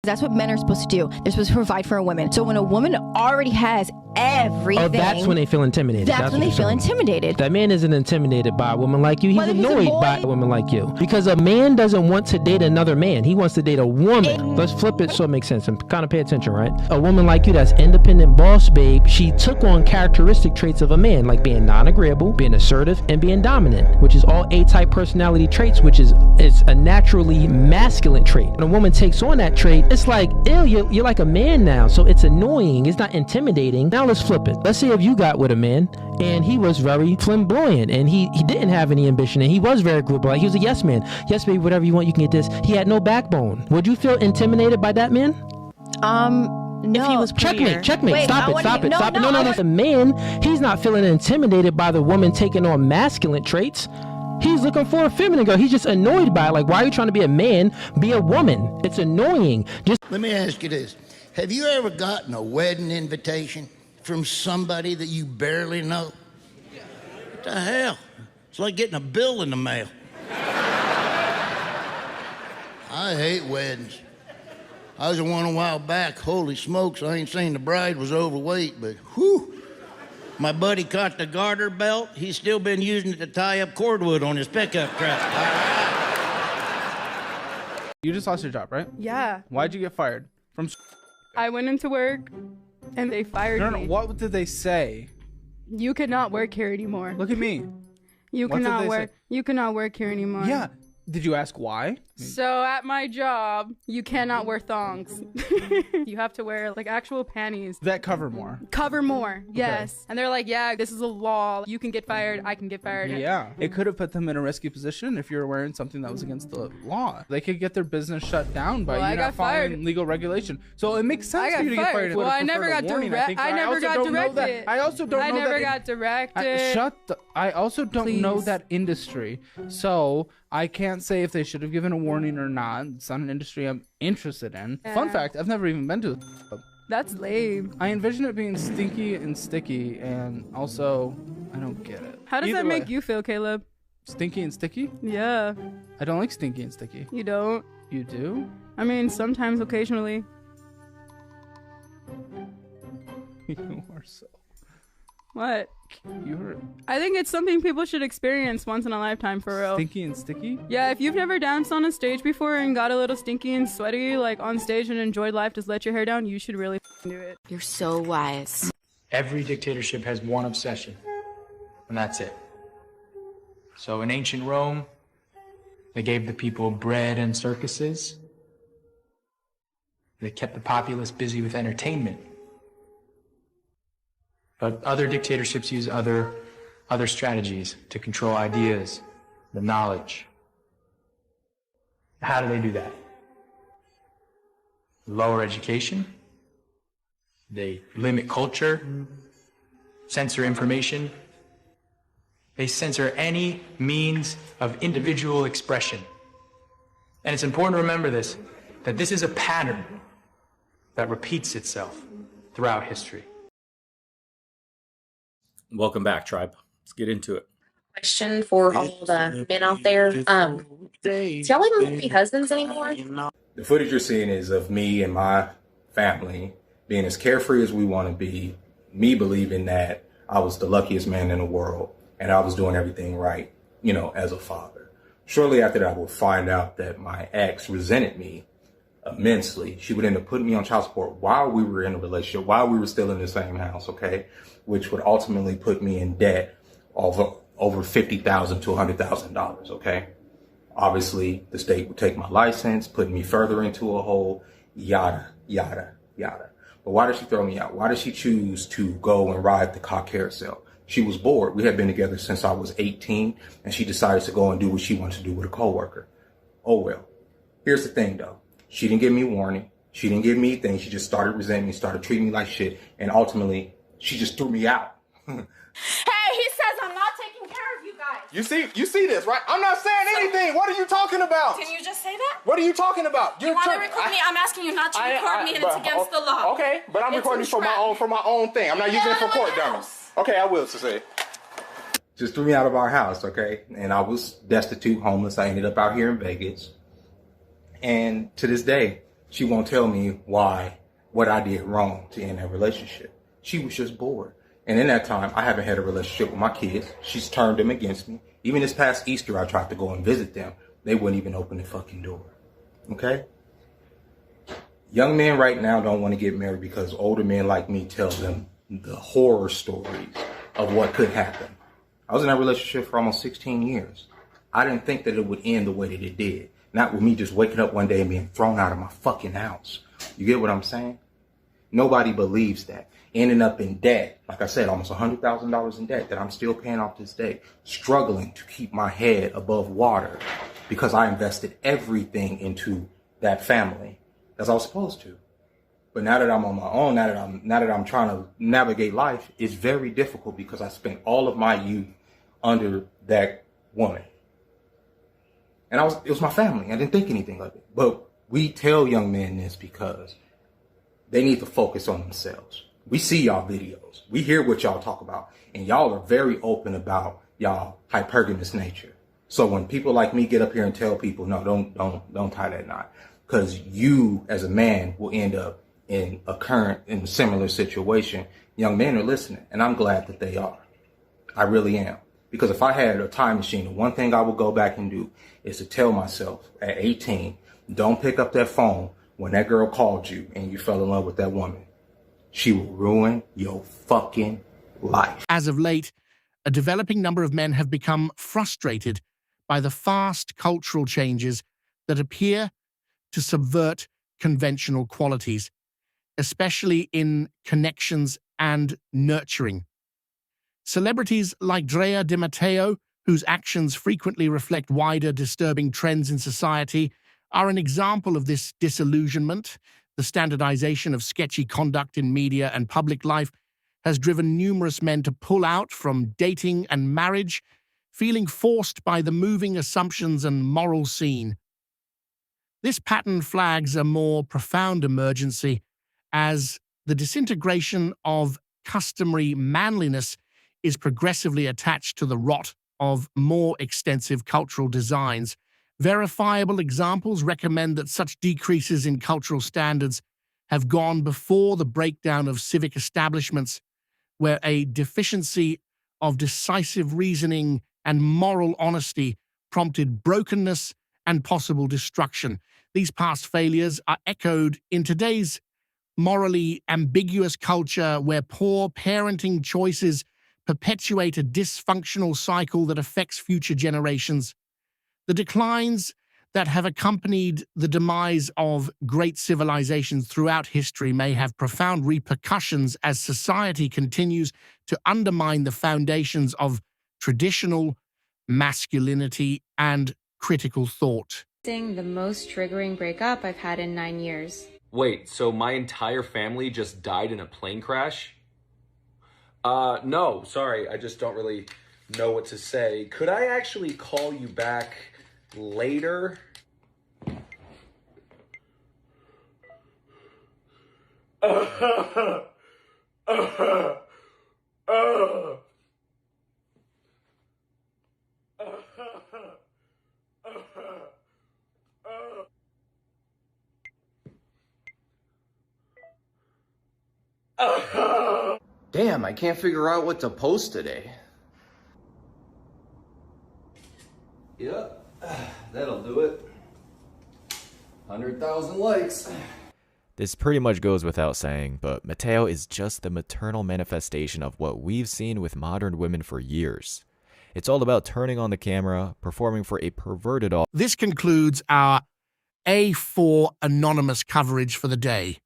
That's what men are supposed to do. They're supposed to provide for a woman. So when a woman already has everything... Oh, that's when they feel intimidated. That's when they feel intimidated. That man isn't intimidated by a woman like you. He's annoyed by a woman like you. Because a man doesn't want to date another man. He wants to date a woman. Let's flip it so it makes sense and kind of pay attention, right? A woman like you that's independent boss babe, she took on characteristic traits of a man, like being non-agreeable, being assertive, and being dominant, which is all A-type personality traits, which is a naturally masculine trait. When a woman takes on that trait, it's like, ew, you're like a man now. So it's annoying. It's not intimidating. Now let's flip it. Let's say if you got with a man and he was very flamboyant and he didn't have any ambition and he was very agreeable. Like he was a yes man. Yes, baby, whatever you want, you can get this. He had no backbone. Would you feel intimidated by that man? No. If he was prettier. Checkmate. Wait, Stop it. No. The man, he's not feeling intimidated by the woman taking on masculine traits. He's looking for a feminine girl. He's just annoyed by it. Like, why are you trying to be a man? Be a woman. It's annoying. Let me ask you this. Have you ever gotten a wedding invitation from somebody that you barely know? What the hell? It's like getting a bill in the mail. I hate weddings. I was at one a while back. Holy smokes, I ain't seen the bride was overweight, but whew. My buddy caught the garter belt. He's still been using it to tie up cordwood on his pickup truck. You just lost your job, right? Yeah. Why'd you get fired? From I went into work and they fired No, me. what did they say? You cannot work here anymore. Look at me. You What did cannot they work. say? You cannot work here anymore. Yeah. Did you ask why? So at my job, you cannot wear thongs. You have to wear like actual panties. That cover more. Cover more, yes. And they're like, yeah, this is a law. You can get fired. I can get fired. Yeah. It could have put them in a risky position if you were wearing something that was against the law. They could get their business shut down by Well, you I not got following fired. legal regulation. So it makes sense I for you to got get fired. fired. Well, I never got directed. I never got directed. I also don't know that. I never got directed. I also don't know Please. that industry. So I can't say if they should have given a warning or not. It's not an industry I'm interested in. Fun fact, I've never even been to a club. That's lame. I envision it being stinky and sticky, and also, I don't get it. How does Either that make way. you feel, Caleb? Stinky and sticky? Yeah. I don't like stinky and sticky. You don't? You do? I mean, sometimes, occasionally. You are so... What? You're I think it's something people should experience once in a lifetime, for real. stinky and sticky? Yeah, if you've never danced on a stage before and got a little stinky and sweaty, like on stage and enjoyed life, just let your hair down, you should really do it. You're so wise. Every dictatorship has one obsession, and that's it. So in ancient Rome, they gave the people bread and circuses. They kept the populace busy with entertainment. But other dictatorships use other strategies to control ideas, the knowledge. How do they do that? Lower education. They limit culture, censor information. They censor any means of individual expression. And it's important to remember this, that this is a pattern that repeats itself throughout history. Welcome back, tribe. Let's get into it. Question for all the men out there. Do y'all even be husbands anymore? The footage you're seeing is of me and my family being as carefree as we want to be, me believing that I was the luckiest man in the world and I was doing everything right, you know, as a father. Shortly after that, I would find out that my ex resented me immensely. She would end up putting me on child support while we were in a relationship, while we were still in the same house, okay? Which would ultimately put me in debt of over $50,000 to $100,000, okay? Obviously, the state would take my license, put me further into a hole, yada, yada, yada. But why did she throw me out? Why did she choose to go and ride the car carousel? She was bored. We had been together since I was 18, and she decided to go and do what she wanted to do with a coworker. Oh, well. Here's the thing, though. She didn't give me warning. She didn't give me things. She just started resenting me, started treating me like shit, and ultimately, she just threw me out. Hey, he says I'm not taking care of you guys. You see this, right? I'm not saying anything. What are you talking about? Can you just say that? What are you talking about? You want to record me? I'm asking you not to record me, and it's against the law. Okay, but I'm recording you for my own thing. I'm not using it for court, dummy. Okay, I will, say. Just threw me out of our house, okay? And I was destitute, homeless. I ended up out here in Vegas. And to this day, She won't tell me what I did wrong to end that relationship. She was just bored. And in that time, I haven't had a relationship with my kids. She's turned them against me. Even this past Easter, I tried to go and visit them. They wouldn't even open the fucking door. Okay? Young men right now don't want to get married because older men like me tell them the horror stories of what could happen. I was in that relationship for almost 16 years. I didn't think that it would end the way that it did. Not with me just waking up one day and being thrown out of my fucking house. You get what I'm saying? Nobody believes that. Ending up in debt, like I said, almost $100,000 in debt that I'm still paying off this day. Struggling to keep my head above water because I invested everything into that family as I was supposed to. But now that I'm on my own, now that I'm trying to navigate life, it's very difficult because I spent all of my youth under that woman. And it was my family. I didn't think anything of it. But we tell young men this because they need to focus on themselves. We see y'all videos. We hear what y'all talk about. And y'all are very open about y'all hypergamous nature. So when people like me get up here and tell people, no, don't tie that knot. Because you, as a man, will end up in a similar situation. Young men are listening. And I'm glad that they are. I really am. Because if I had a time machine, the one thing I would go back and do is to tell myself at 18, don't pick up that phone when that girl called you and you fell in love with that woman. She will ruin your fucking life. As of late, a developing number of men have become frustrated by the fast cultural changes that appear to subvert conventional qualities, especially in connections and nurturing. Celebrities like Drea de Matteo, whose actions frequently reflect wider disturbing trends in society, are an example of this disillusionment. The standardization of sketchy conduct in media and public life has driven numerous men to pull out from dating and marriage, feeling forced by the moving assumptions and moral scene. This pattern flags a more profound emergency as the disintegration of customary manliness is progressively attached to the rot of more extensive cultural designs. Verifiable examples recommend that such decreases in cultural standards have gone before the breakdown of civic establishments, where a deficiency of decisive reasoning and moral honesty prompted brokenness and possible destruction. These past failures are echoed in today's morally ambiguous culture where poor parenting choices perpetuate a dysfunctional cycle that affects future generations. The declines that have accompanied the demise of great civilizations throughout history may have profound repercussions as society continues to undermine the foundations of traditional masculinity and critical thought. The most triggering breakup I've had in 9 years. Wait, so my entire family just died in a plane crash? No, sorry, I just don't really know what to say. Could I actually call you back later? Damn, I can't figure out what to post today. Yep, that'll do it. 100,000 likes. This pretty much goes without saying, but Matteo is just the maternal manifestation of what we've seen with modern women for years. It's all about turning on the camera, performing for a perverted audience. This concludes our A4 anonymous coverage for the day.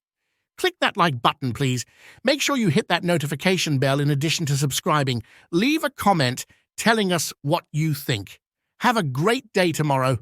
Click that like button, please. Make sure you hit that notification bell in addition to subscribing. Leave a comment telling us what you think. Have a great day tomorrow.